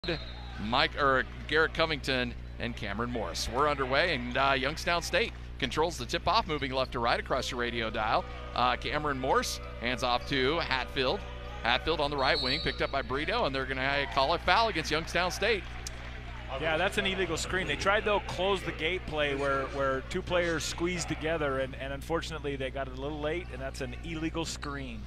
Garrett Covington and Cameron Morris. We're underway, and Youngstown State controls the tip-off, moving left to right across your radio dial. Cameron Morris hands off to Hatfield. Hatfield on the right wing, picked up by Brito, and they're going to call a foul against Youngstown State. Yeah, that's an illegal screen. They tried, though, close the gate play where two players squeezed together, and unfortunately they got it a little late, and that's an illegal screen.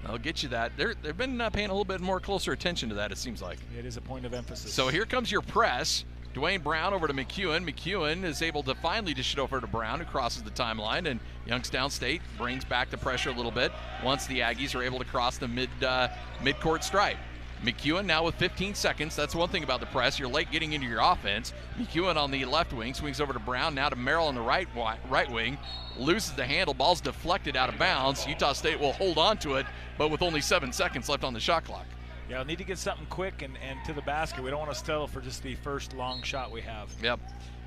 I'll get you that. They've been paying a little bit more closer attention to that, it seems like. It is a point of emphasis. So here comes your press. Dwayne Brown over to McEwen. McEwen is able to finally dish it over to Brown, who crosses the timeline, and Youngstown State brings back the pressure a little bit once the Aggies are able to cross the mid-court stripe. McEwen now with 15 seconds. That's one thing about the press. You're late getting into your offense. McEwen on the left wing swings over to Brown, now to Merrill on the right wing. Loses the handle. Ball's deflected out of bounds. Utah State will hold on to it, but with only 7 seconds left on the shot clock. Yeah, we'll need to get something quick and to the basket. We don't want to settle for just the first long shot we have. Yep.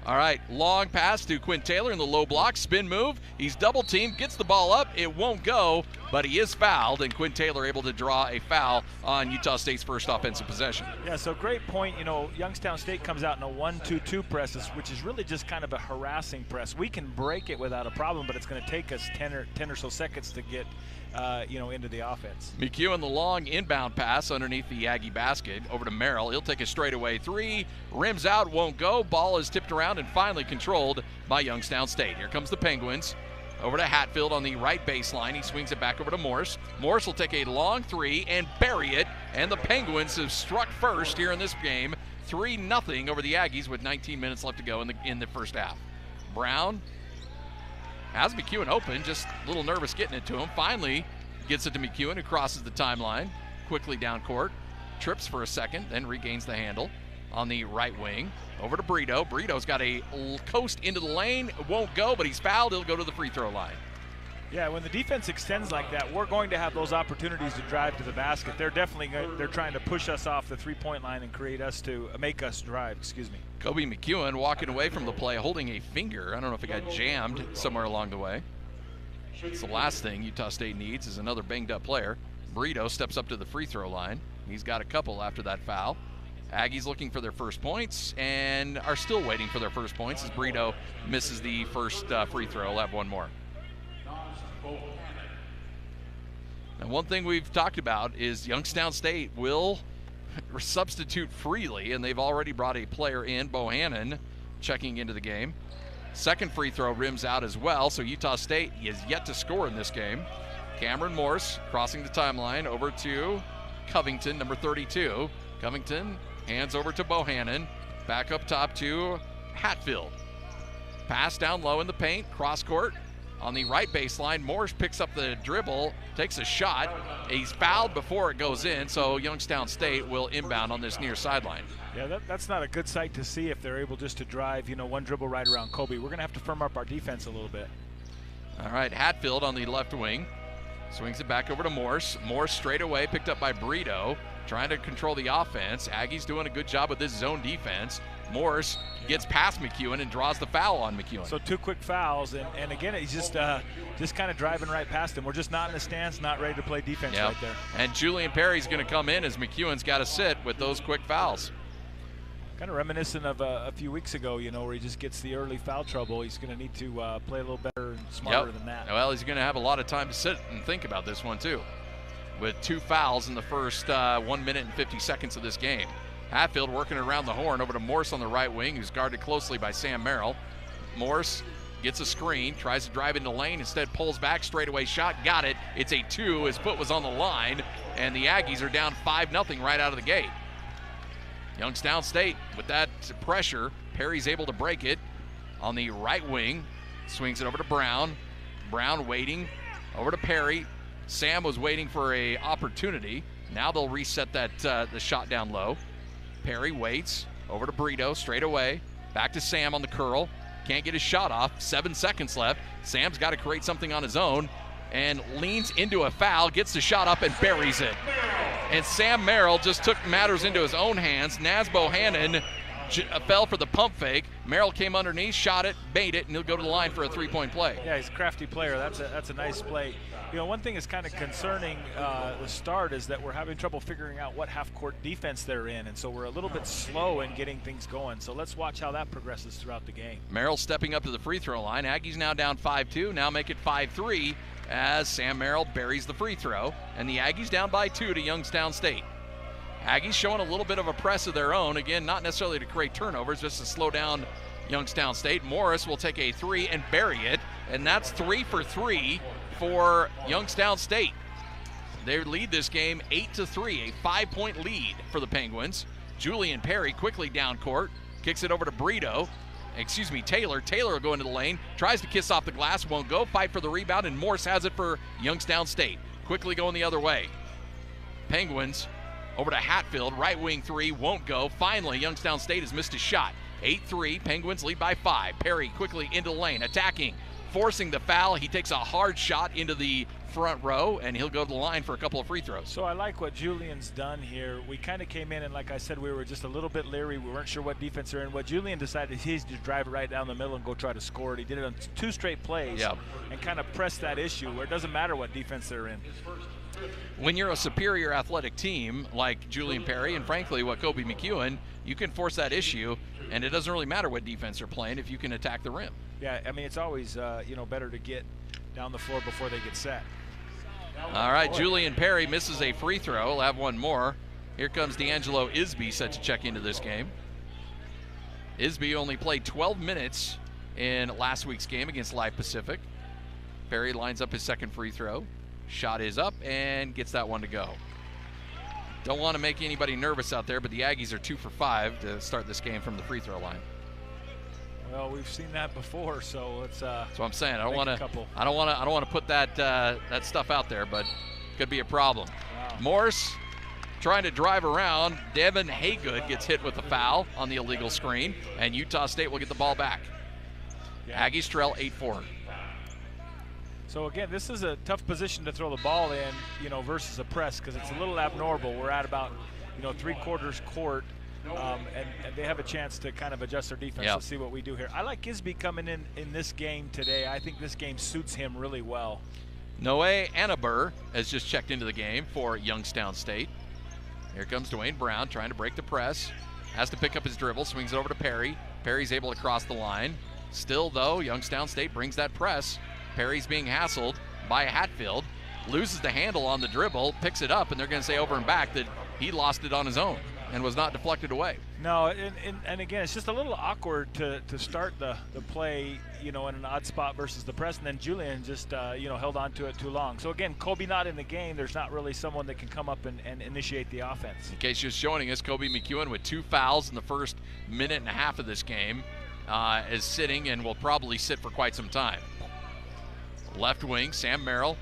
All right, long pass to Quinn Taylor in the low block, spin move. He's double teamed, gets the ball up. It won't go, but he is fouled, and Quinn Taylor able to draw a foul on Utah State's first offensive possession. Yeah, so great point. You know, Youngstown State comes out in a 1-2-2 press, which is really just kind of a harassing press. We can break it without a problem, but it's going to take us 10 or so seconds to get into the offense. McEwen, the long inbound pass underneath the Aggie basket over to Merrill. He'll take a straightaway three. Rims out, won't go. Ball is tipped around and finally controlled by Youngstown State. Here comes the Penguins. Over to Hatfield on the right baseline. He swings it back over to Morse. Morse will take a long three and bury it. And the Penguins have struck first here in this game. 3-0 over the Aggies with 19 minutes left to go in the first half. Brown has McEwen open, just a little nervous getting it to him. Finally gets it to McEwen, who crosses the timeline, quickly down court, trips for a second, then regains the handle on the right wing. Over to Brito. Brito's got a coast into the lane. It won't go, but he's fouled. He'll go to the free throw line. Yeah, when the defense extends like that, we're going to have those opportunities to drive to the basket. They're trying to push us off the three-point line and make us drive, excuse me. Kobe McEwen walking away from the play, holding a finger. I don't know if it got jammed somewhere along the way. It's the last thing Utah State needs is another banged-up player. Brito steps up to the free throw line. He's got a couple after that foul. Aggies looking for their first points and are still waiting for their first points as Brito misses the first free throw. He'll have one more. Now, one thing we've talked about is Youngstown State will substitute freely, and they've already brought a player in, Bohannon, checking into the game. Second free throw rims out as well, so Utah State is yet to score in this game. Cameron Morse crossing the timeline over to Covington, number 32. Covington hands over to Bohannon, back up top to Hatfield. Pass down low in the paint, cross court. On the right baseline, Morse picks up the dribble, takes a shot. He's fouled before it goes in, so Youngstown State will inbound on this near sideline. Yeah, that's not a good sight to see if they're able just to drive, one dribble right around Kobe. We're going to have to firm up our defense a little bit. All right, Hatfield on the left wing. Swings it back over to Morse. Morse straight away, picked up by Brito, trying to control the offense. Aggies doing a good job with this zone defense. Morse gets past McEwen and draws the foul on McEwen. So 2 quick fouls, and again, he's just kind of driving right past him. We're just not in the stance, not ready to play defense right there. And Julian Perry's going to come in as McEwen's got to sit with those quick fouls. Kind of reminiscent of a few weeks ago, where he just gets the early foul trouble. He's going to need to play a little better and smarter than that. Well, he's going to have a lot of time to sit and think about this one, too, with 2 fouls in the first 1 minute and 50 seconds of this game. Hatfield working around the horn over to Morse on the right wing, who's guarded closely by Sam Merrill. Morse gets a screen, tries to drive into lane, instead pulls back, straightaway shot, got it. It's a 2, his foot was on the line, and the Aggies are down 5-0 right out of the gate. Youngstown State with that pressure, Perry's able to break it on the right wing, swings it over to Brown. Brown waiting over to Perry. Sam was waiting for a opportunity. Now they'll reset that the shot down low. Perry waits over to Brito straight away. Back to Sam on the curl. Can't get his shot off. 7 seconds left. Sam's got to create something on his own and leans into a foul, gets the shot up and buries it. And Sam Merrill just took matters into his own hands. Naz Bohannon fell for the pump fake. Merrill came underneath, shot it, made it, and he'll go to the line for a 3-point play. Yeah, he's a crafty player. That's a nice play. You know, one thing is kind of concerning the start is that we're having trouble figuring out what half-court defense they're in, and so we're a little bit slow in getting things going. So let's watch how that progresses throughout the game. Merrill stepping up to the free throw line. Aggies now down 5-2, now make it 5-3 as Sam Merrill buries the free throw, and the Aggies down by 2 to Youngstown State. Aggies showing a little bit of a press of their own. Again, not necessarily to create turnovers, just to slow down Youngstown State. Morris will take a 3 and bury it, and that's 3 for 3 for Youngstown State. They lead this game 8-3, a 5-point lead for the Penguins. Julian Perry quickly down court, kicks it over to Taylor. Taylor will go into the lane, tries to kiss off the glass, won't go, fight for the rebound, and Morse has it for Youngstown State. Quickly going the other way. Penguins over to Hatfield, right wing 3, won't go. Finally, Youngstown State has missed a shot. 8-3, Penguins lead by 5. Perry quickly into the lane, attacking, forcing the foul. He takes a hard shot into the front row, and he'll go to the line for a couple of free throws. So I like what Julian's done here. We kind of came in, and like I said, we were just a little bit leery. We weren't sure what defense they're in. What Julian decided, he's to drive it right down the middle and go try to score it. He did it on 2 straight plays and kind of press that issue where it doesn't matter what defense they're in. When you're a superior athletic team like Julian Perry and frankly what Kobe McEwen, you can force that issue, and it doesn't really matter what defense they're playing if you can attack the rim. Yeah, I mean, it's always better to get down the floor before they get set. All right, Julian Perry misses a free throw. We'll have one more. Here comes D'Angelo Isby set to check into this game. Isby only played 12 minutes in last week's game against Live Pacific. Perry lines up his second free throw. Shot is up and gets that one to go. Don't want to make anybody nervous out there, but the Aggies are 2 for 5 to start this game from the free throw line. Well, we've seen that before, so let's. That's what I'm saying. I don't want to put that stuff out there, but could be a problem. Wow. Morse trying to drive around. Devin Haygood gets hit with a foul on the illegal screen, and Utah State will get the ball back. Yeah. Aggies trail 8-4. So again, this is a tough position to throw the ball in, versus a press, because it's a little abnormal. We're at about, 3/4 court, and they have a chance to kind of adjust their defense. Yep. Let's see what we do here. I like Isby coming in this game today. I think this game suits him really well. Noe Annabur has just checked into the game for Youngstown State. Here comes Dwayne Brown trying to break the press. Has to pick up his dribble, swings it over to Perry. Perry's able to cross the line. Still, though, Youngstown State brings that press. Perry's being hassled by Hatfield, loses the handle on the dribble, picks it up, and they're going to say over and back that he lost it on his own and was not deflected away. No, and again, it's just a little awkward to start the play, in an odd spot versus the press, and then Julian just, held on to it too long. So again, Kobe not in the game. There's not really someone that can come up and initiate the offense. In case you're joining us, Kobe McEwen with 2 fouls in the first minute and a half of this game is sitting and will probably sit for quite some time. Left wing, Sam Merrill,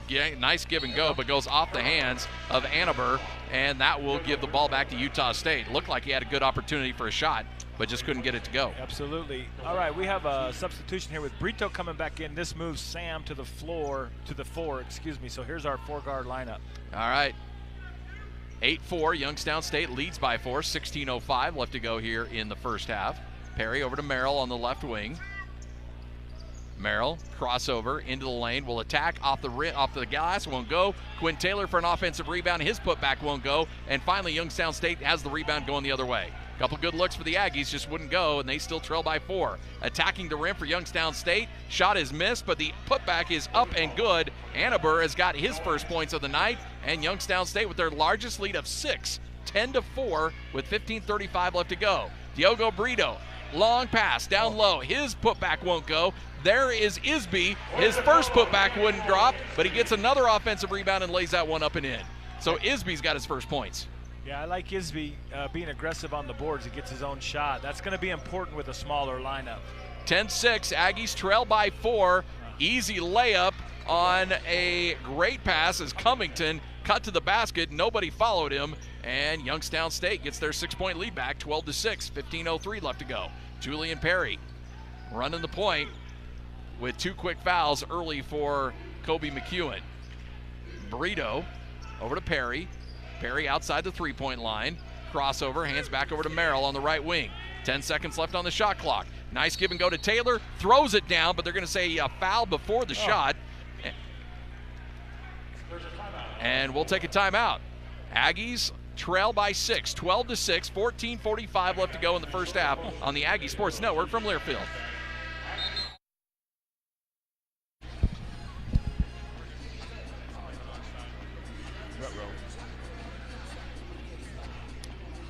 nice give and go, but goes off the hands of Annabur, and that will give the ball back to Utah State. Looked like he had a good opportunity for a shot, but just couldn't get it to go. Absolutely. All right, we have a substitution here with Brito coming back in. This moves Sam to the 4, so here's our 4-guard lineup. All right. 8-4, Youngstown State leads by 4, 16:05 left to go here in the first half. Perry over to Merrill on the left wing. Merrill, crossover into the lane, will attack off the glass, won't go. Quinn Taylor for an offensive rebound, his putback won't go. And finally, Youngstown State has the rebound going the other way. A couple good looks for the Aggies, just wouldn't go, and they still trail by 4. Attacking the rim for Youngstown State. Shot is missed, but the putback is up and good. Annabur has got his first points of the night, and Youngstown State with their largest lead of 6, 10-4 with 15:35 left to go. Diogo Brito, long pass down low. His putback won't go. There is Isby. His first putback wouldn't drop, but he gets another offensive rebound and lays that one up and in. So Isby's got his first points. Yeah, I like Isby being aggressive on the boards. He gets his own shot. That's going to be important with a smaller lineup. 10-6, Aggies trail by 4. Easy layup on a great pass as Cummington cut to the basket. Nobody followed him, and Youngstown State gets their 6-point lead back, 12-6, 15:03 left to go. Julian Perry running the point with 2 quick fouls early for Kobe McEwen. Brito over to Perry. Perry outside the 3-point line. Crossover, hands back over to Merrill on the right wing. 10 seconds left on the shot clock. Nice give and go to Taylor. Throws it down, but they're going to say a foul before the shot. and we'll take a timeout. Aggies trail by 6, 12-6, 14:45 left to go in the first half on the Aggie Sports Network from Learfield.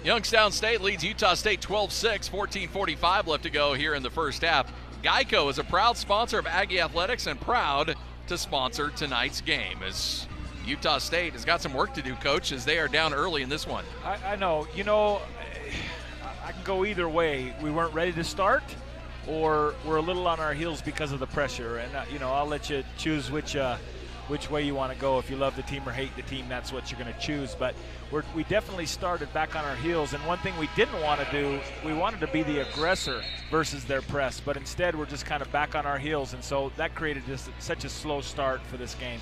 Youngstown State leads Utah State 12-6, 14:45 left to go here in the first half. Geico is a proud sponsor of Aggie Athletics and proud to sponsor tonight's game, as Utah State has got some work to do, Coach, as they are down early in this one. I know. You know, I can go either way. We weren't ready to start, or we're a little on our heels because of the pressure. And, you know, I'll let you choose which way you want to go. If you love the team or hate the team, that's what you're going to choose. But we definitely started back on our heels. And one thing we didn't want to do, we wanted to be the aggressor versus their press. But instead, we're just kind of back on our heels. And so that created just such a slow start for this game.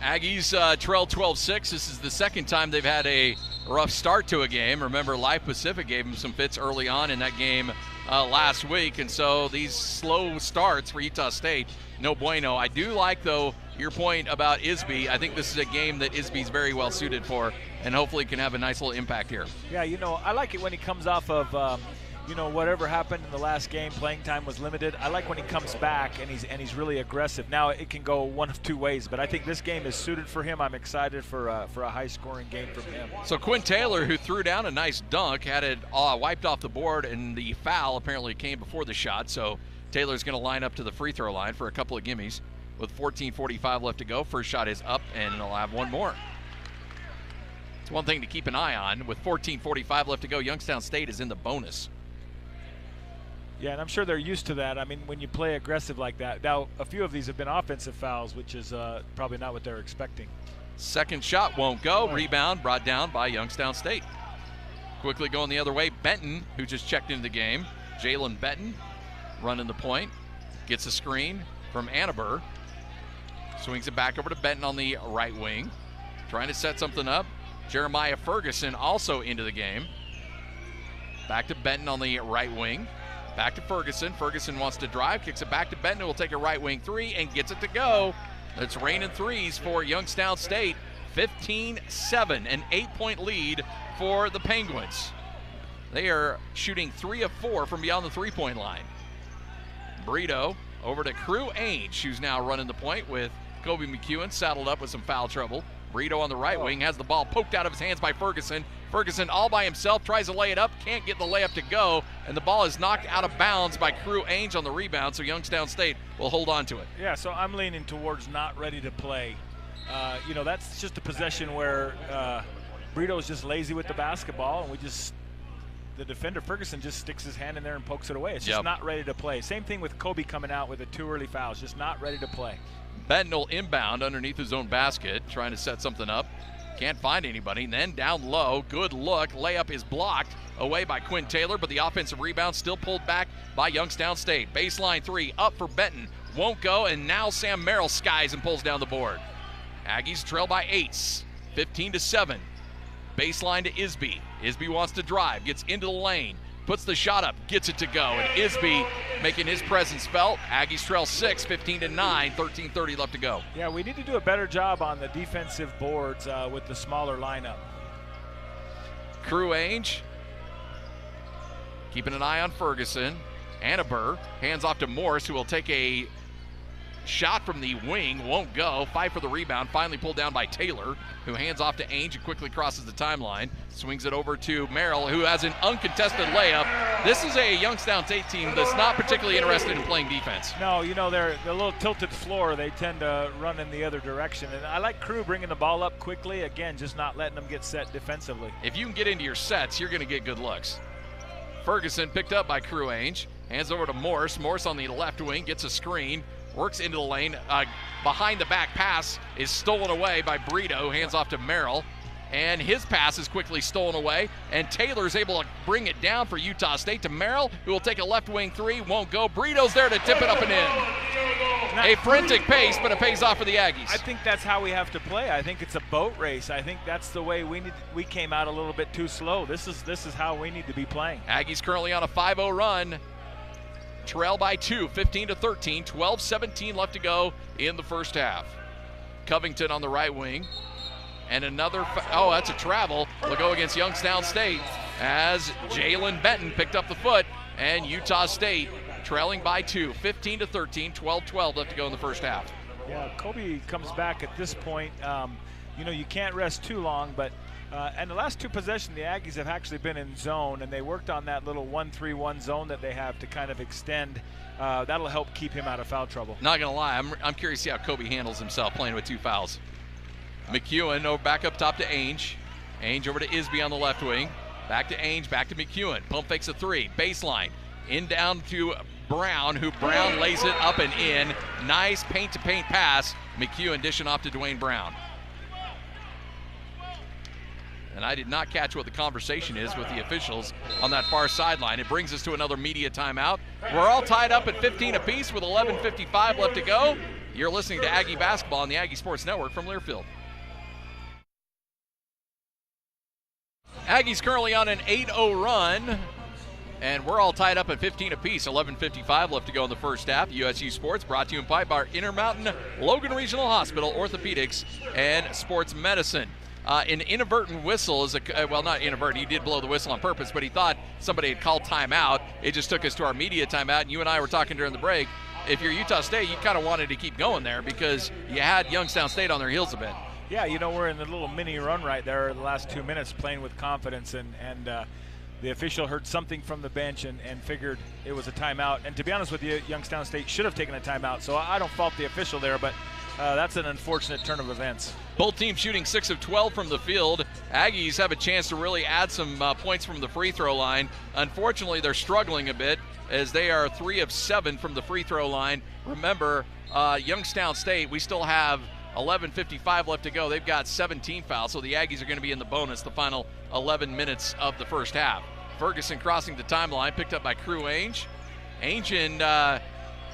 Aggies trail 12-6. This is the second time they've had a rough start to a game. Remember, Live Pacific gave them some fits early on in that game last week. And so these slow starts for Utah State, no bueno. I do like, though, your point about Isby. I think this is a game that Isby's very well suited for, and hopefully can have a nice little impact here. Yeah, you know, I like it when he comes off of, you know, whatever happened in the last game, playing time was limited. I like when he comes back and he's really aggressive. Now it can go one of two ways, but I think this game is suited for him. I'm excited for a high-scoring game from him. So Quinn Taylor, who threw down a nice dunk, had it wiped off the board, and the foul apparently came before the shot. So Taylor's going to line up to the free throw line for a couple of gimmies. With 14:45 left to go, first shot is up, and they'll have one more. It's one thing to keep an eye on. With 14:45 left to go, Youngstown State is in the bonus. Yeah, and I'm sure they're used to that. I mean, when you play aggressive like that. Now, a few of these have been offensive fouls, which is probably not what they're expecting. Second shot won't go. Rebound brought down by Youngstown State. Quickly going the other way, Benton, who just checked into the game. Jalen Benton running the point. Gets a screen from Annabur. Swings it back over to Benton on the right wing. Trying to set something up. Jeremiah Ferguson also into the game. Back to Benton on the right wing. Back to Ferguson. Ferguson wants to drive, kicks it back to Benton, who will take a right wing three and gets it to go. It's raining threes for Youngstown State. 15-7, an 8-point lead for the Penguins. They are shooting 3 of 4 from beyond the three-point line. Brito over to Crew Ainge, who's now running the point with Kobe McEwen saddled up with some foul trouble. Brito on the right wing has the ball poked out of his hands by Ferguson. Ferguson all by himself, tries to lay it up, can't get the layup to go, and the ball is knocked out of bounds by Crew Ainge on the rebound, so Youngstown State will hold on to it. Yeah, so I'm leaning towards not ready to play. You know, that's just a possession where Brito's just lazy with the basketball, and the defender, Ferguson, just sticks his hand in there and pokes it away. It's just not ready to play. Same thing with Kobe coming out with a 2 early fouls, just not ready to play. Benton will inbound underneath his own basket, trying to set something up. Can't find anybody. And then down low, good look. Layup is blocked away by Quinn Taylor, but the offensive rebound still pulled back by Youngstown State. Baseline 3 up for Benton. Won't go, and now Sam Merrill skies and pulls down the board. Aggies trail by 8, 15-7. Baseline to Isby. Isby wants to drive, gets into the lane, puts the shot up, gets it to go, and Isby making his presence felt. Aggies trail 6, 15-9, 13:30 left to go. Yeah, we need to do a better job on the defensive boards with the smaller lineup. Crew Ainge keeping an eye on Ferguson. Annabur hands off to Morse, who will take a shot from the wing, won't go. Fight for the rebound, finally pulled down by Taylor, who hands off to Ainge and quickly crosses the timeline. Swings it over to Merrill, who has an uncontested layup. This is a Youngstown State team that's not particularly interested in playing defense. No, you know, they're a little tilted floor. They tend to run in the other direction. And I like Crew bringing the ball up quickly. Again, just not letting them get set defensively. If you can get into your sets, you're going to get good looks. Ferguson picked up by Crew Ainge. Hands over to Morse. Morse on the left wing gets a screen. Works into the lane. Behind the back pass is stolen away by Brito. Hands off to Merrill. And his pass is quickly stolen away. And Taylor's able to bring it down for Utah State to Merrill, who will take a left wing three. Won't go. Brito's there to tip it up and in. A frantic pace, but it pays off for the Aggies. I think that's how we have to play. I think it's a boat race. I think that's the way we came out a little bit too slow. This is how we need to be playing. Aggies currently on a 5-0 run. Trail by 2, 15-13, 12-17 left to go in the first half. Covington on the right wing. And another, oh, that's a travel. Will go against Youngstown State as Jalen Benton picked up the foot, and Utah State trailing by 2, 15-13, 12-12 left to go in the first half. Yeah, Kobe comes back at this point. You know, you can't rest too long, but and the last 2 possessions, the Aggies have actually been in zone, and they worked on that little 1-3-1 zone that they have to kind of extend. That'll help keep him out of foul trouble. Not gonna lie, I'm curious to see how Kobe handles himself playing with 2 fouls. McEwen over back up top to Ainge. Ainge over to Isby on the left wing. Back to Ainge, back to McEwen. Pump fakes a 3, baseline. In down to Brown, who Brown lays it up and in. Nice paint-to-paint pass. McEwen dishing off to Dwayne Brown. And I did not catch what the conversation is with the officials on that far sideline. It brings us to another media timeout. We're all tied up at 15 apiece with 11:55 left to go. You're listening to Aggie Basketball on the Aggie Sports Network from Learfield. Aggies currently on an 8-0 run, and we're all tied up at 15 apiece. 11:55 left to go in the first half. USU Sports brought to you in part by Intermountain Logan Regional Hospital, Orthopedics, and Sports Medicine. An inadvertent whistle is well, not inadvertent, he did blow the whistle on purpose, but he thought somebody had called timeout. It just took us to our media timeout, and you and I were talking during the break. If you're Utah State, you kind of wanted to keep going there because you had Youngstown State on their heels a bit. Yeah, you know, we're in a little mini run right there the last 2 minutes playing with confidence, and the official heard something from the bench and figured it was a timeout. And to be honest with you, Youngstown State should have taken a timeout, so I don't fault the official there, but that's an unfortunate turn of events. Both teams shooting 6 of 12 from the field. Aggies have a chance to really add some points from the free throw line. Unfortunately, they're struggling a bit as they are 3 of 7 from the free throw line. Remember, Youngstown State, we still have 11:55 left to go. They've got 17 fouls, so the Aggies are going to be in the bonus the final 11 minutes of the first half. Ferguson crossing the timeline, picked up by Crew Ainge. Ainge and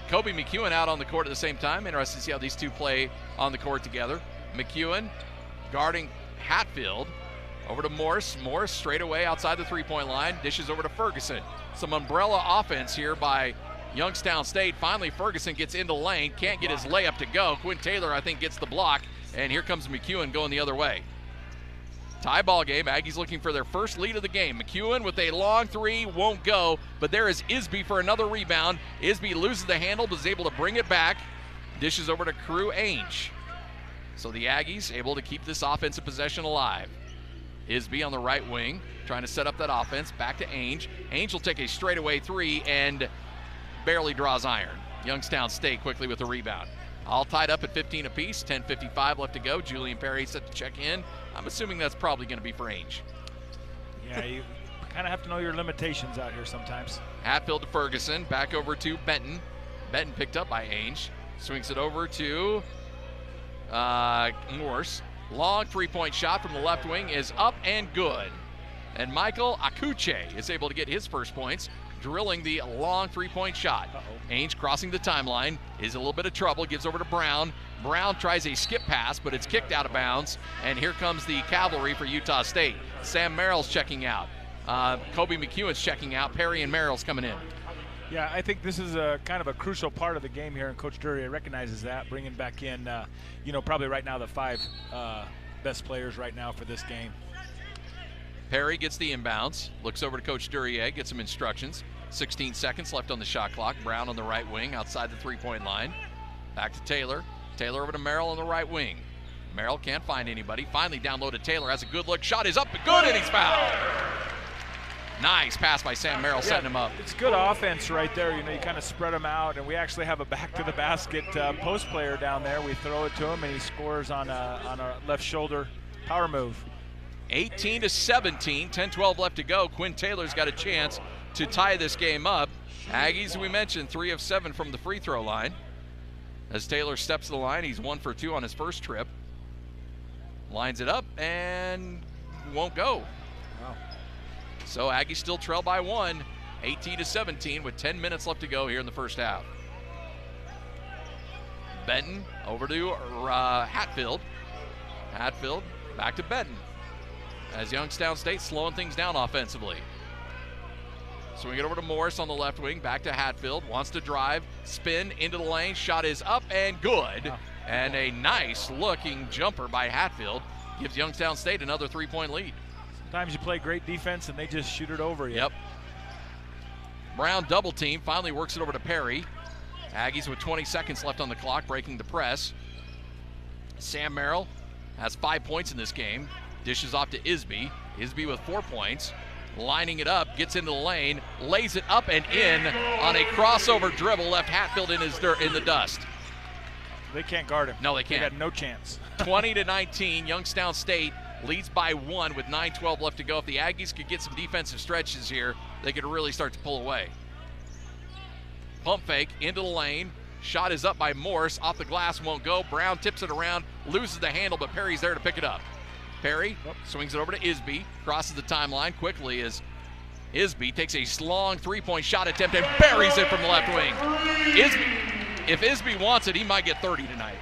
Kobe McEwen out on the court at the same time. Interesting to see how these two play on the court together. McEwen guarding Hatfield. Over to Morse. Morse straight away outside the three-point line. Dishes over to Ferguson. Some umbrella offense here by Youngstown State. Finally, Ferguson gets into lane. Can't get his layup to go. Quinn Taylor, I think, gets the block. And here comes McEwen going the other way. Tie ball game. Aggies looking for their first lead of the game. McEwen with a long 3, won't go. But there is Isby for another rebound. Isby loses the handle, but is able to bring it back. Dishes over to Crew Ainge. So the Aggies able to keep this offensive possession alive. Isby on the right wing, trying to set up that offense. Back to Ainge. Ainge will take a straightaway 3 and barely draws iron. Youngstown State quickly with the rebound. All tied up at 15 apiece, 10:55 left to go. Julian Perry set to check in. I'm assuming that's probably going to be for Ainge. Yeah, you kind of have to know your limitations out here sometimes. Hatfield to Ferguson, back over to Benton. Benton picked up by Ainge. Swings it over to Morse. Long three-point shot from the left wing is up and good. And Michael Akuche is able to get his first points, drilling the long three-point shot. Ainge crossing the timeline, is in a little bit of trouble, gives over to Brown. Brown tries a skip pass, but it's kicked out of bounds. And here comes the cavalry for Utah State. Sam Merrill's checking out. Kobe McEwen's checking out. Perry and Merrill's coming in. Yeah, I think this is a kind of a crucial part of the game here, and Coach Duryea recognizes that, bringing back in, probably right now the 5 best players right now for this game. Perry gets the inbounds, looks over to Coach Duryea, gets some instructions. 16 seconds left on the shot clock. Brown on the right wing, outside the three-point line. Back to Taylor. Taylor over to Merrill on the right wing. Merrill can't find anybody. Finally down low to Taylor, has a good look. Shot is up, good, and he's fouled. Nice pass by Sam Merrill, setting him up. It's good offense right there. You kind of spread them out, and we actually have a back-to-the-basket post player down there. We throw it to him, and he scores on a left shoulder power move. 18-17, 10-12 left to go. Quinn Taylor's got a chance to tie this game up. Aggies, we mentioned, 3 of 7 from the free throw line. As Taylor steps to the line, he's 1 for 2 on his first trip. Lines it up and won't go. Wow. So Aggies still trail by 1, 18-17 with 10 minutes left to go here in the first half. Benton over to Hatfield. Hatfield back to Benton. As Youngstown State slowing things down offensively. Swing it over to Morris on the left wing, back to Hatfield, wants to drive, spin into the lane, shot is up and good. And a nice looking jumper by Hatfield. gives Youngstown State another 3-point lead. Sometimes you play great defense and they just shoot it over you. Yep. Brown double team, finally works it over to Perry. Aggies with 20 seconds left on the clock, breaking the press. Sam Merrill has 5 points in this game. Dishes off to Isby. Isby with 4 points. Lining it up, gets into the lane, lays it up and in on a crossover dribble, left Hatfield in the dust. They can't guard him. No, they can't. They got no chance. 20-19, Youngstown State leads by 1 with 9:12 left to go. If the Aggies could get some defensive stretches here, they could really start to pull away. Pump fake into the lane. Shot is up by Morse. Off the glass, won't go. Brown tips it around, loses the handle, but Perry's there to pick it up. Perry swings it over to Isby, crosses the timeline quickly as Isby takes a long 3-point shot attempt and buries it from the left wing. If Isby wants it, he might get 30 tonight.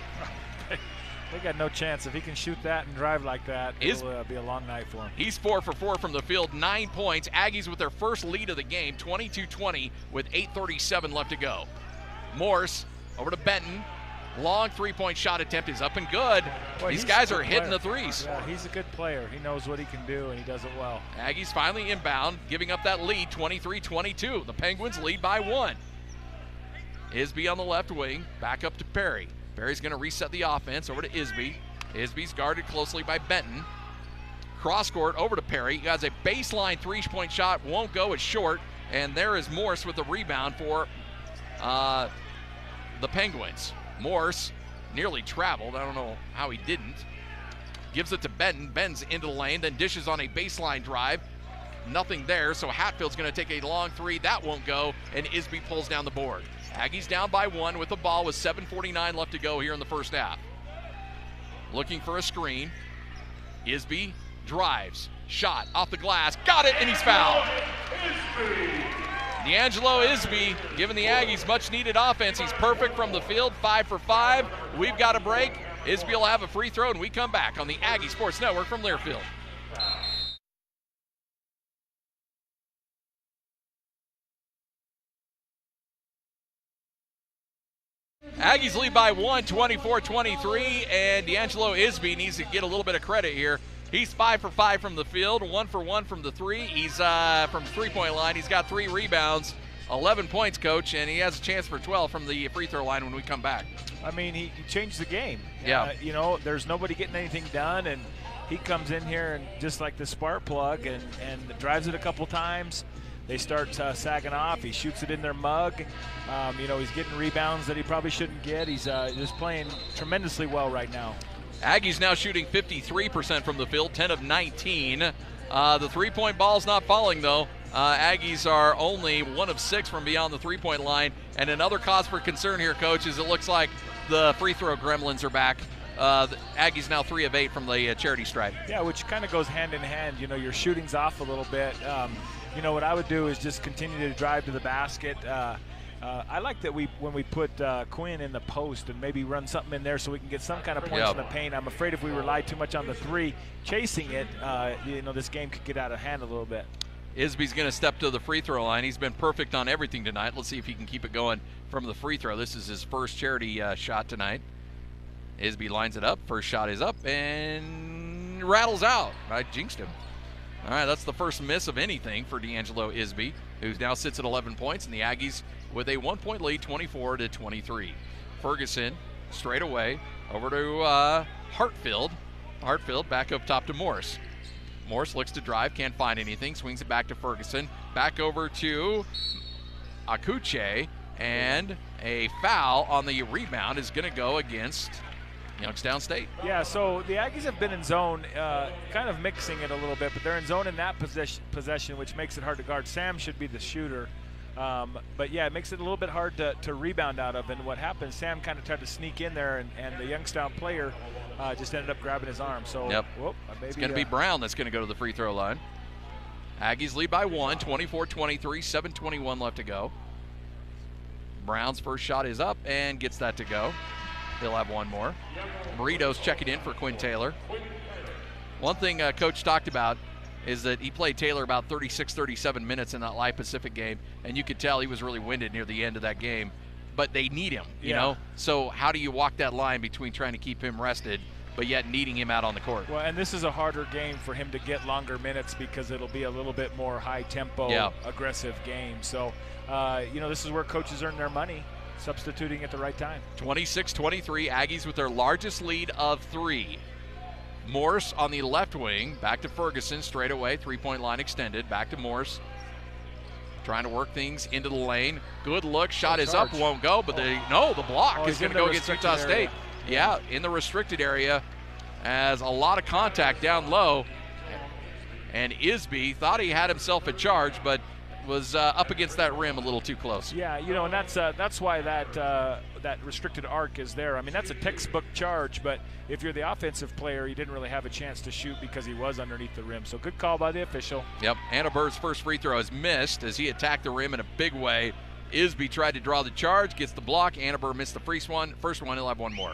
They got no chance. If he can shoot that and drive like that, it'll be a long night for him. He's 4 for 4 from the field, 9 points. Aggies with their first lead of the game, 22-20 with 8:37 left to go. Morse over to Benton. Long 3-point shot attempt is up and good. Boy, these guys are hitting the threes. Yeah, he's a good player. He knows what he can do, and he does it well. Aggies finally inbound, giving up that lead, 23-22. The Penguins lead by 1. Isby on the left wing, back up to Perry. Perry's going to reset the offense over to Isby. Isby's guarded closely by Benton. Cross court over to Perry. He has a baseline 3-point shot, won't go, it's short. And there is Morse with the rebound for the Penguins. Morse nearly traveled. I don't know how he didn't. Gives it to Benton. Benton's into the lane, then dishes on a baseline drive. Nothing there, so Hatfield's going to take a long 3. That won't go, and Isby pulls down the board. Aggies down by 1 with the ball with 7:49 left to go here in the first half. Looking for a screen. Isby drives. Shot off the glass. Got it, and he's fouled. D'Angelo Isby giving the Aggies much needed offense. He's perfect from the field, 5 for 5. We've got a break. Isby will have a free throw, and we come back on the Aggie Sports Network from Learfield. Aggies lead by 1, 24-23, and D'Angelo Isby needs to get a little bit of credit here. He's 5 for 5 from the field, 1 for 1 from the 3. He's from the 3-point line. He's got 3 rebounds, 11 points, Coach, and he has a chance for 12 from the free throw line when we come back. I mean, he changed the game. Yeah. You know, there's nobody getting anything done, and he comes in here and just like the spark plug and drives it a couple times. They start sagging off. He shoots it in their mug. You know, he's getting rebounds that he probably shouldn't get. He's just playing tremendously well right now. Aggies now shooting 53% from the field, 10 of 19. The 3-point ball's not falling, though. Aggies are only 1 of 6 from beyond the 3-point line. And another cause for concern here, Coach, is it looks like the free throw gremlins are back. The Aggies now 3 of 8 from the charity stripe. Yeah, which kind of goes hand in hand. You know, your shooting's off a little bit. You know, what I would do is just continue to drive to the basket. I like that when we put Quinn in the post and maybe run something in there so we can get some kind of points in the paint. I'm afraid if we rely too much on the 3 chasing it, you know, this game could get out of hand a little bit. Isby's going to step to the free throw line. He's been perfect on everything tonight. Let's see if he can keep it going from the free throw. This is his first charity shot tonight. Isby lines it up. First shot is up and rattles out. I jinxed him. All right, that's the first miss of anything for D'Angelo Isby, who now sits at 11 points, and the Aggies with a 1-point lead, 24-23. Ferguson straight away over to Hartfield. Hartfield back up top to Morse. Morse looks to drive, can't find anything, swings it back to Ferguson. Back over to Akuche, and a foul on the rebound is going to go against Youngstown State. Yeah, so the Aggies have been in zone, kind of mixing it a little bit, but they're in zone in that possession, which makes it hard to guard. Sam should be the shooter. But yeah, it makes it a little bit hard to rebound out of. And what happened, Sam kind of tried to sneak in there, and the Youngstown player just ended up grabbing his arm. So it's going to be Brown that's going to go to the free throw line. Aggies lead by 1, 24-23, 7:21 left to go. Brown's first shot is up and gets that to go. He'll have one more. Burrito's checking in for Quinn Taylor. One thing Coach talked about is that he played Taylor about 36, 37 minutes in that Live Pacific game, and you could tell he was really winded near the end of that game. But they need him, you know? So how do you walk that line between trying to keep him rested but yet needing him out on the court. Well, and this is a harder game for him to get longer minutes because it'll be a little bit more high-tempo, aggressive game. So, this is where coaches earn their money, substituting at the right time. 26-23, Aggies with their largest lead of 3. Morse on the left wing, back to Ferguson, straight away, three-point line extended, back to Morse. Trying to work things into the lane. Good look, shot is up, won't go, but the block is going to go against Utah State. Yeah, in the restricted area, as a lot of contact down low. And Isby thought he had himself a charge, but was up against that rim a little too close. Yeah, and that's why that restricted arc is there. I mean, that's a textbook charge, but if you're the offensive player, you didn't really have a chance to shoot because he was underneath the rim. So good call by the official. Yep, Annaber's first free throw is missed as he attacked the rim in a big way. Isby tried to draw the charge, gets the block. Annaber missed the first one. He'll have one more.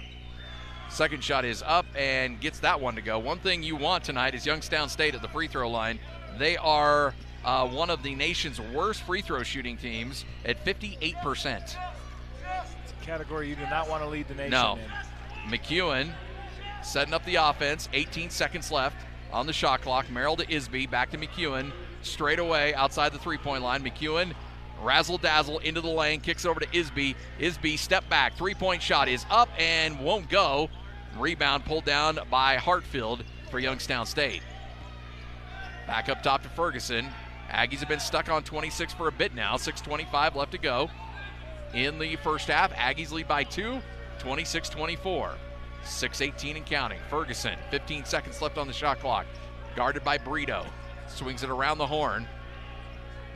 Second shot is up and gets that one to go. One thing you want tonight is Youngstown State at the free throw line. They are one of the nation's worst free throw shooting teams at 58%. It's a category you do not want to lead the nation in. McEwen setting up the offense. 18 seconds left on the shot clock. Merrill to Isby, back to McEwen. Straight away outside the three-point line. McEwen razzle-dazzle into the lane, kicks over to Isby. Isby step back, three-point shot is up and won't go. Rebound pulled down by Hartfield for Youngstown State. Back up top to Ferguson. Aggies have been stuck on 26 for a bit now. 6:25 left to go in the first half. Aggies lead by 2, 26-24. 6:18 and counting. Ferguson, 15 seconds left on the shot clock. Guarded by Brito. Swings it around the horn.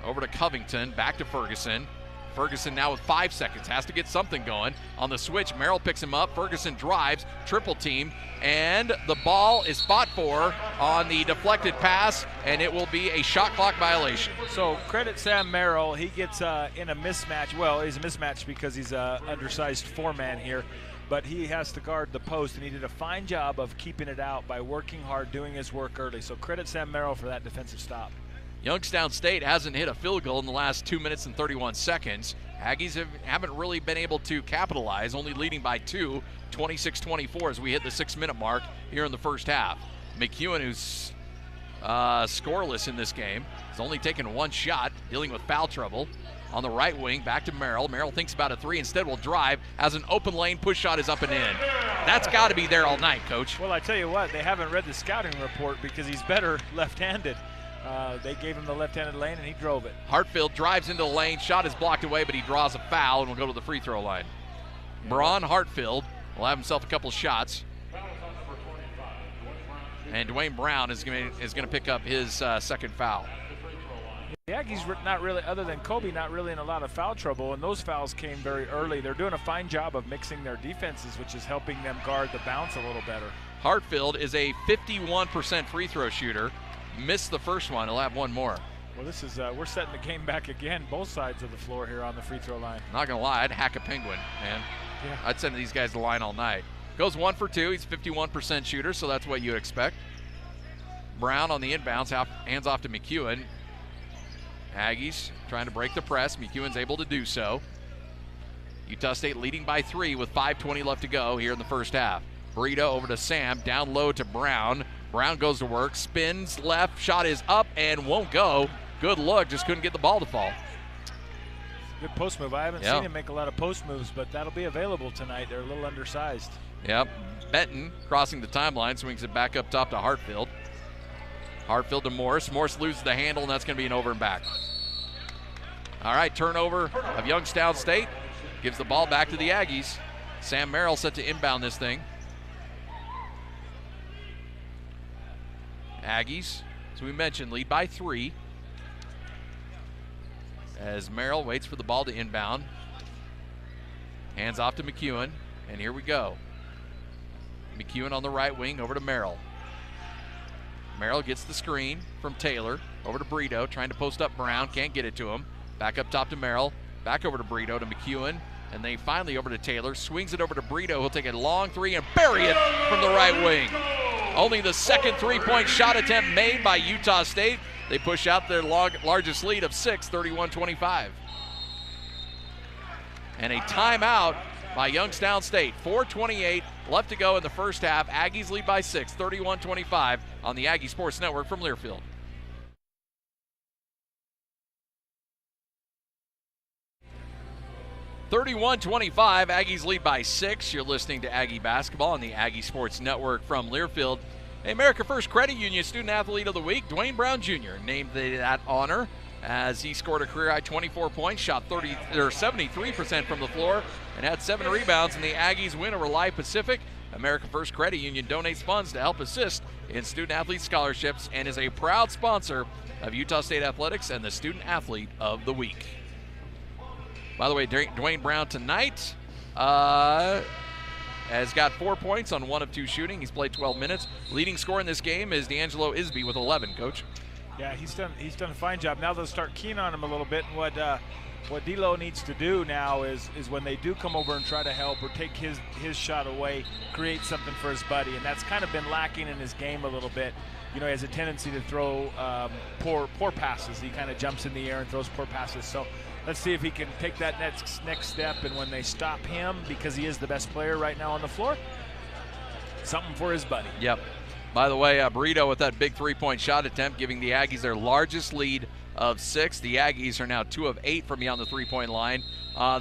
Over to Covington, back to Ferguson. Ferguson now with 5 seconds, has to get something going. On the switch, Merrill picks him up. Ferguson drives, triple team, and the ball is fought for on the deflected pass, and it will be a shot clock violation. So credit Sam Merrill. He gets in a mismatch. Well, he's a mismatch because he's an undersized four-man here, but he has to guard the post, and he did a fine job of keeping it out by working hard, doing his work early. So credit Sam Merrill for that defensive stop. Youngstown State hasn't hit a field goal in the last 2 minutes and 31 seconds. Aggies haven't really been able to capitalize, only leading by 2, 26-24 as we hit the 6-minute mark here in the first half. McEwen, who's scoreless in this game, has only taken one shot, dealing with foul trouble. On the right wing, back to Merrill. Merrill thinks about a three, instead will drive, has an open lane, push shot is up and in. That's got to be there all night, Coach. Well, I tell you what, they haven't read the scouting report because he's better left-handed. They gave him the left-handed lane, and he drove it. Hartfield drives into the lane. Shot is blocked away, but he draws a foul and will go to the free throw line. Yeah. Braun Hartfield will have himself a couple shots. And Dwayne Brown is going to pick up his second foul. The Aggies not really, other than Kobe, not really in a lot of foul trouble, and those fouls came very early. They're doing a fine job of mixing their defenses, which is helping them guard the bounce a little better. Hartfield is a 51% free throw shooter. Missed the first one. He'll have one more. Well, this is we're setting the game back again, both sides of the floor here on the free throw line. Not gonna lie, I'd hack a penguin, man. Yeah. I'd send these guys to the line all night. Goes 1 for 2. He's 51% shooter, so that's what you'd expect. Brown on the inbounds, hands off to McEwen. Aggies trying to break the press. McEwen's able to do so. Utah State leading by 3 with 5:20 left to go here in the first half. Brito over to Sam, down low to Brown. Brown goes to work, spins left, shot is up and won't go. Good look, just couldn't get the ball to fall. Good post move. I haven't seen him make a lot of post moves, but that'll be available tonight. They're a little undersized. Yep. Benton crossing the timeline, swings it back up top to Hartfield. Hartfield to Morse. Morse loses the handle, and that's going to be an over and back. All right, turnover of Youngstown State. Gives the ball back to the Aggies. Sam Merrill set to inbound this thing. Aggies, as we mentioned, lead by 3. As Merrill waits for the ball to inbound. Hands off to McEwen, and here we go. McEwen on the right wing, over to Merrill. Merrill gets the screen from Taylor, over to Brito, trying to post up Brown, can't get it to him. Back up top to Merrill, back over to Brito to McEwen, and then finally over to Taylor, swings it over to Brito, he'll take a long three and bury it from the right wing. Only the second three-point shot attempt made by Utah State. They push out their largest lead of 6, 31-25. And a timeout by Youngstown State. 4:28 left to go in the first half. Aggies lead by 6, 31-25 on the Aggie Sports Network from Learfield. Aggies lead by 6. You're listening to Aggie Basketball on the Aggie Sports Network from Learfield. America First Credit Union Student Athlete of the Week, Dwayne Brown Jr. named that honor as he scored a career-high 24 points, shot 73% from the floor, and had 7 rebounds in the Aggies' win over Live Pacific. America First Credit Union donates funds to help assist in student-athlete scholarships and is a proud sponsor of Utah State Athletics and the Student Athlete of the Week. By the way, Dwayne Brown tonight has got 4 points on 1 of 2 shooting. He's played 12 minutes. Leading scorer in this game is D'Angelo Isby with 11, Coach. Yeah, he's done a fine job. Now they'll start keying on him a little bit. And what D'Lo needs to do now is when they do come over and try to help or take his shot away, create something for his buddy. And that's kind of been lacking in his game a little bit. You know, he has a tendency to throw poor passes. He kind of jumps in the air and throws poor passes. So let's see if he can take that next step, and when they stop him, because he is the best player right now on the floor, something for his buddy. Yep. By the way, Burrito with that big three-point shot attempt, giving the Aggies their largest lead of 6. The Aggies are now 2 of 8 from beyond the three-point line.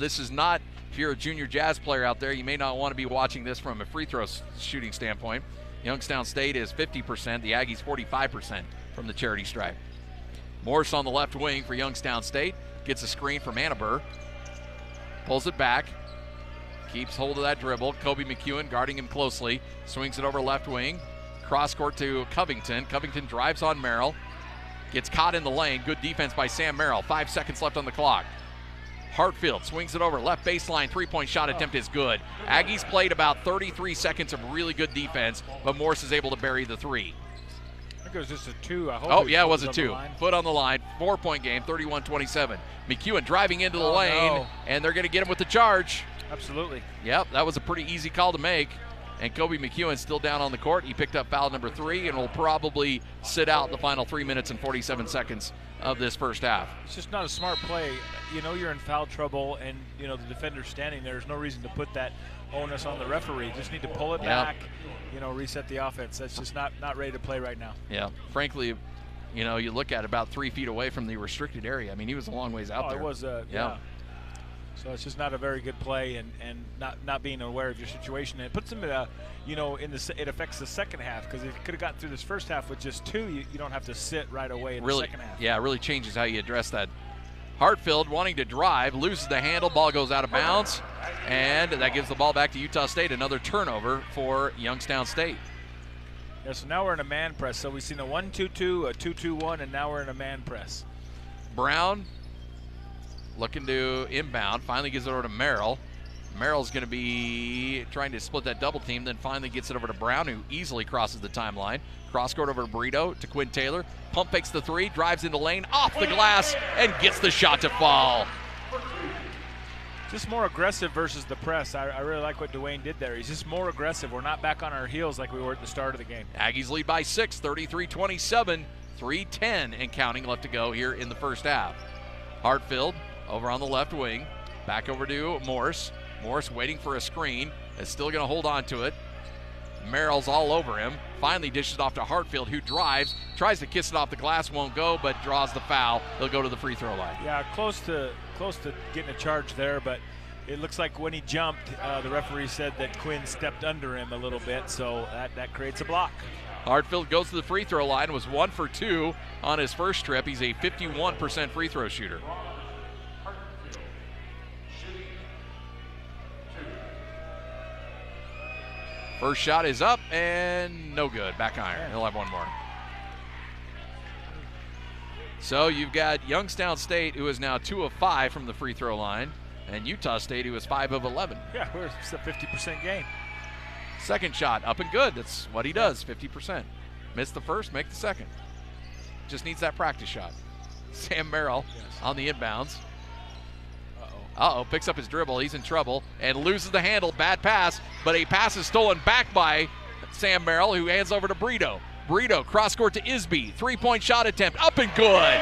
This is not, if you're a junior Jazz player out there, you may not want to be watching this from a free throw shooting standpoint. Youngstown State is 50%, the Aggies 45% from the charity stripe. Morse on the left wing for Youngstown State. Gets a screen from Annenberg. Pulls it back. Keeps hold of that dribble. Kobe McEwen guarding him closely. Swings it over left wing. Cross court to Covington. Covington drives on Merrill. Gets caught in the lane. Good defense by Sam Merrill. 5 seconds left on the clock. Hartfield swings it over. Left baseline. Three-point shot attempt is good. Aggies played about 33 seconds of really good defense, but Morse is able to bury the 3. It was just a 2. I hope it was a 2. Foot on the line. 4-point game, 31-27. McEwen driving into the lane, and they're going to get him with the charge. Absolutely. Yep, that was a pretty easy call to make. And Kobe McEwen still down on the court. He picked up foul number 3 and will probably sit out the final 3 minutes and 47 seconds of this first half. It's just not a smart play. You know you're in foul trouble, and you know the defender's standing there. There's no reason to put that onus on the referee. Just need to pull it back, reset the offense. That's just not ready to play right now. Yeah, frankly, you look at about 3 feet away from the restricted area. I mean, he was a long ways out there. It was, yeah. So it's just not a very good play, and not being aware of your situation. And it puts them in it affects the second half, because if you could have gotten through this first half with just 2, you don't have to sit right away in the second half. Yeah, it really changes how you address that. Hartfield wanting to drive, loses the handle, ball goes out of bounds, and that gives the ball back to Utah State. Another turnover for Youngstown State. Yeah, so now we're in a man press. So we've seen a 1-2-2, a 2-2-1, and now we're in a man press. Brown looking to inbound, finally gives it over to Merrill. Merrill's going to be trying to split that double team, then finally gets it over to Brown, who easily crosses the timeline. Cross court over to Burrito, to Quinn Taylor. Pump fakes the 3, drives into lane, off the glass, and gets the shot to fall. Just more aggressive versus the press. I really like what Dwayne did there. He's just more aggressive. We're not back on our heels like we were at the start of the game. Aggies lead by 6, 33-27, 3:10 and counting left to go here in the first half. Hartfield over on the left wing, back over to Morse. Morse waiting for a screen, is still going to hold on to it. Merrill's all over him. Finally dishes it off to Hartfield, who drives, tries to kiss it off the glass, won't go, but draws the foul. He'll go to the free throw line. Yeah, close to getting a charge there, but it looks like when he jumped, the referee said that Quinn stepped under him a little bit, so that creates a block. Hartfield goes to the free throw line, was 1 for 2 on his first trip. He's a 51% free throw shooter. First shot is up and no good. Back iron. He'll have one more. So you've got Youngstown State, who is now 2 of 5 from the free throw line, and Utah State, who is 5 of 11. Yeah, it's a 50% game. Second shot up and good. That's what he does, 50%. Miss the first, make the second. Just needs that practice shot. Sam Merrill on the inbounds. Picks up his dribble. He's in trouble and loses the handle. Bad pass, but a pass is stolen back by Sam Merrill, who hands over to Burrito. Burrito cross court to Isby. 3-point shot attempt. Up and good.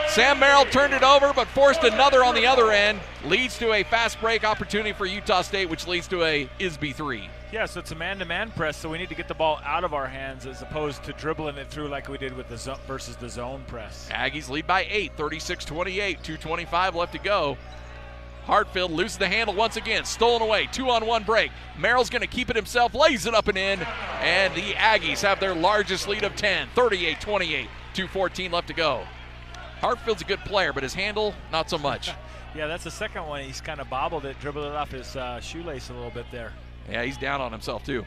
Sam Merrill turned it over, but forced another on the other end. Leads to a fast break opportunity for Utah State, which leads to a ISB 3. Yeah, so it's a man-to-man press, so we need to get the ball out of our hands as opposed to dribbling it through like we did with the versus the zone press. Aggies lead by 8, 36-28, 2:25 left to go. Hartfield loses the handle once again, stolen away, 2-on-1 break. Merrill's going to keep it himself, lays it up and in, and the Aggies have their largest lead of 10, 38-28, 2:14 left to go. Hartfield's a good player, but his handle, not so much. Yeah, that's the second one. He's kind of bobbled it, dribbled it off his shoelace a little bit there. Yeah, he's down on himself too.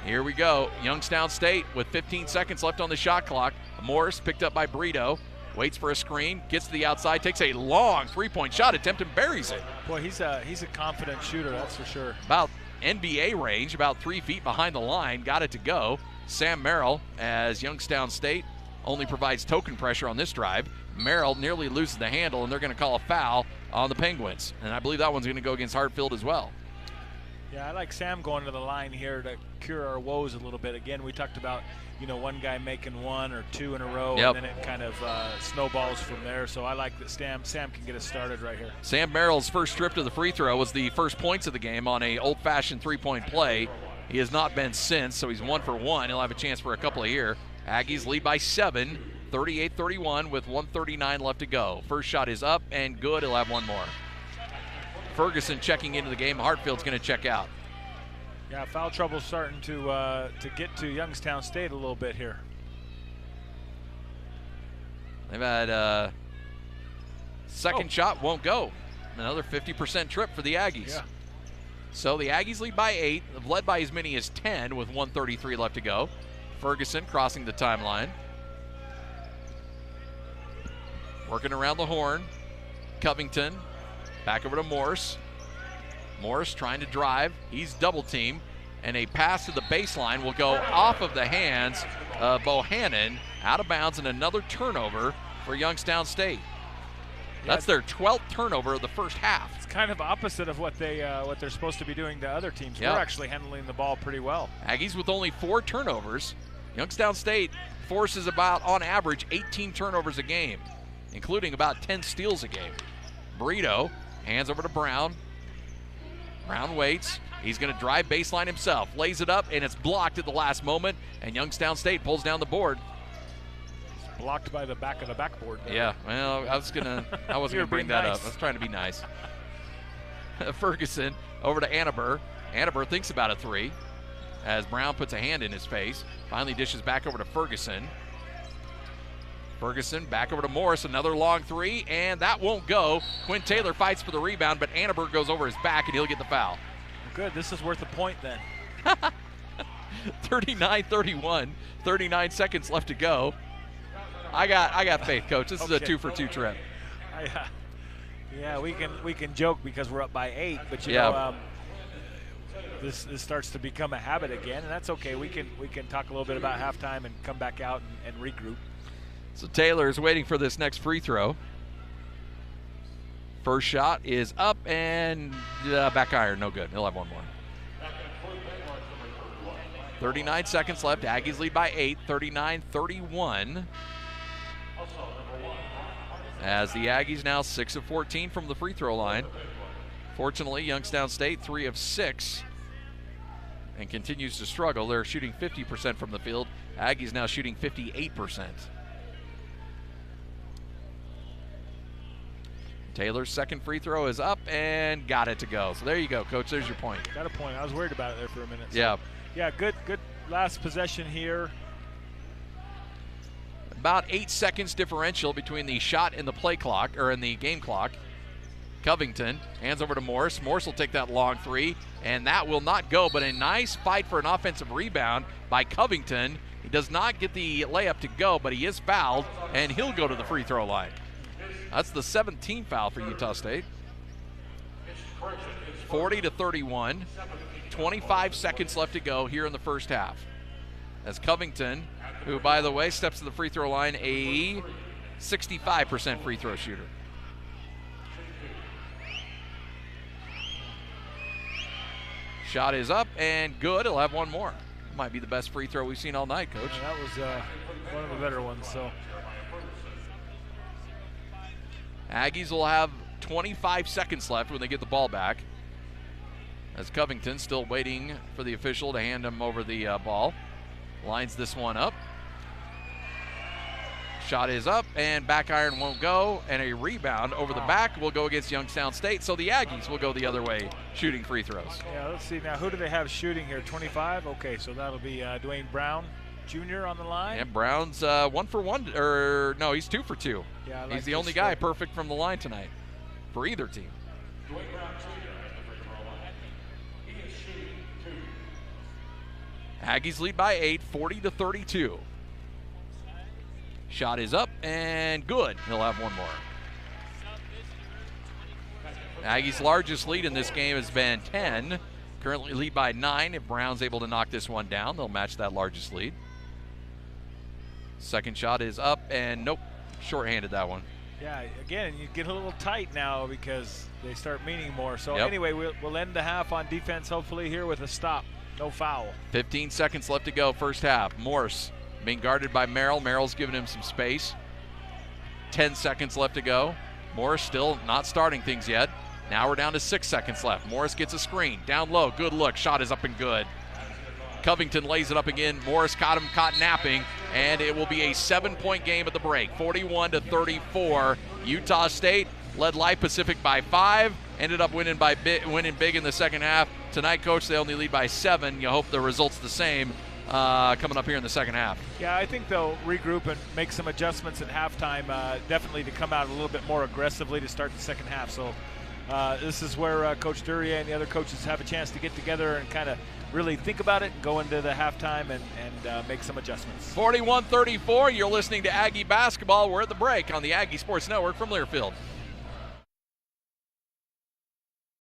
Here we go. Youngstown State with 15 seconds left on the shot clock. Morris picked up by Brito. Waits for a screen, gets to the outside, takes a long three-point shot attempt and buries it. Boy, he's a confident shooter, that's for sure. About NBA range, about 3 feet behind the line, got it to go. Sam Merrill, as Youngstown State only provides token pressure on this drive. Merrill nearly loses the handle, and they're going to call a foul on the Penguins. And I believe that one's going to go against Hartfield as well. Yeah, I like Sam going to the line here to cure our woes a little bit. Again, we talked about, one guy making 1 or 2 in a row, yep. And then it kind of snowballs from there. So I like that Sam can get us started right here. Sam Merrill's first trip to the free throw was the first points of the game on a old-fashioned three-point play. He has not been since, so he's 1 for 1. He'll have a chance for a couple of here. Aggies lead by 7, 38-31 with 1:39 left to go. First shot is up and good. He'll have one more. Ferguson checking into the game. Hartfield's going to check out. Yeah, foul trouble starting to get to Youngstown State a little bit here. They've had second shot won't go. Another 50% trip for the Aggies. Yeah. So the Aggies lead by 8, led by as many as 10 with 1:33 left to go. Ferguson crossing the timeline. Working around the horn. Covington back over to Morris. Morris trying to drive. He's double teamed. And a pass to the baseline will go off of the hands of Bohannon, out of bounds, and another turnover for Youngstown State. That's their 12th turnover of the first half. It's kind of opposite of what they're supposed to be doing to other teams. Yep. We're actually handling the ball pretty well. Aggies with only 4 turnovers. Youngstown State forces about, on average, 18 turnovers a game, including about 10 steals a game. Brito hands over to Brown. Brown waits. He's going to drive baseline himself. Lays it up, and it's blocked at the last moment, and Youngstown State pulls down the board. It's blocked by the back of the backboard there. Yeah, well, I wasn't going to bring that up. I was trying to be nice. Ferguson over to Annenberg. Annenberg thinks about a 3 as Brown puts a hand in his face. Finally dishes back over to Ferguson. Ferguson back over to Morris, another long 3, and that won't go. Quinn Taylor fights for the rebound, but Annenberg goes over his back, and he'll get the foul. Good, this is worth a point then. 39-31, 39 seconds left to go. I got faith, Coach. This is a 2-for-2 trip. Yeah, we can joke because we're up by 8, but you know, this starts to become a habit again, and that's okay. We can talk a little bit about halftime and come back out and regroup. So Taylor is waiting for this next free throw. First shot is up and back iron, no good. He'll have one more. 39 seconds left. Aggies lead by 8, 39-31. As the Aggies now 6 of 14 from the free throw line. Fortunately, Youngstown State 3 of 6 and continues to struggle. They're shooting 50% from the field. Aggies now shooting 58%. Taylor's second free throw is up and got it to go. So there you go, Coach. There's your point. Got a point. I was worried about it there for a minute. So. Yeah. Yeah, good last possession here. About 8 seconds differential between the shot and the play clock, or in the game clock. Covington hands over to Morris. Morris will take that long 3, and that will not go, but a nice fight for an offensive rebound by Covington. He does not get the layup to go, but he is fouled, and he'll go to the free throw line. That's the 17th foul for Utah State. 40-31, 25 seconds left to go here in the first half. As Covington, who, by the way, steps to the free throw line, a 65% free throw shooter. Shot is up and good. He'll have one more. Might be the best free throw we've seen all night, Coach. Yeah, that was one of the better ones. So Aggies will have 25 seconds left when they get the ball back, as Covington still waiting for the official to hand him over the ball. Lines this one up. Shot is up, and back iron won't go, and a rebound over the back will go against Youngstown State, so the Aggies will go the other way, shooting free throws. Yeah, let's see now. Who do they have shooting here? 25? Okay, so that'll be Dwayne Brown Jr. on the line. And Brown's 1 for 1, or no, he's 2 for 2. Yeah, I like he's the only guy perfect from the line tonight for either team. Dwayne Brown Jr. He is shooting 2. Aggies lead by 8, 40-32. Shot is up and good. He'll have one more. Aggies' largest lead in this game has been 10. Currently lead by 9. If Brown's able to knock this one down, they'll match that largest lead. Second shot is up and nope, shorthanded that one. Yeah, again, you get a little tight now because they start meaning more. So Yep. Anyway, we'll end the half on defense hopefully here with a stop. No foul. 15 seconds left to go, first half. Morse being guarded by Merrill. Merrill's giving him some space. 10 seconds left to go. Morris still not starting things yet. Now we're down to 6 seconds left. Morris gets a screen. Down low, good look. Shot is up and good. Covington lays it up again. Morris caught napping, and it will be a 7-point game at the break. 41-34. Utah State led Life Pacific by 5. Ended up winning big in the second half. Tonight, Coach, they only lead by 7. You hope the result's the same coming up here in the second half. Yeah, I think they'll regroup and make some adjustments at halftime, definitely to come out a little bit more aggressively to start the second half. So this is where Coach Duryea and the other coaches have a chance to get together and kind of really think about it and go into the halftime and make some adjustments. 41-34, you're listening to Aggie Basketball. We're at the break on the Aggie Sports Network from Learfield.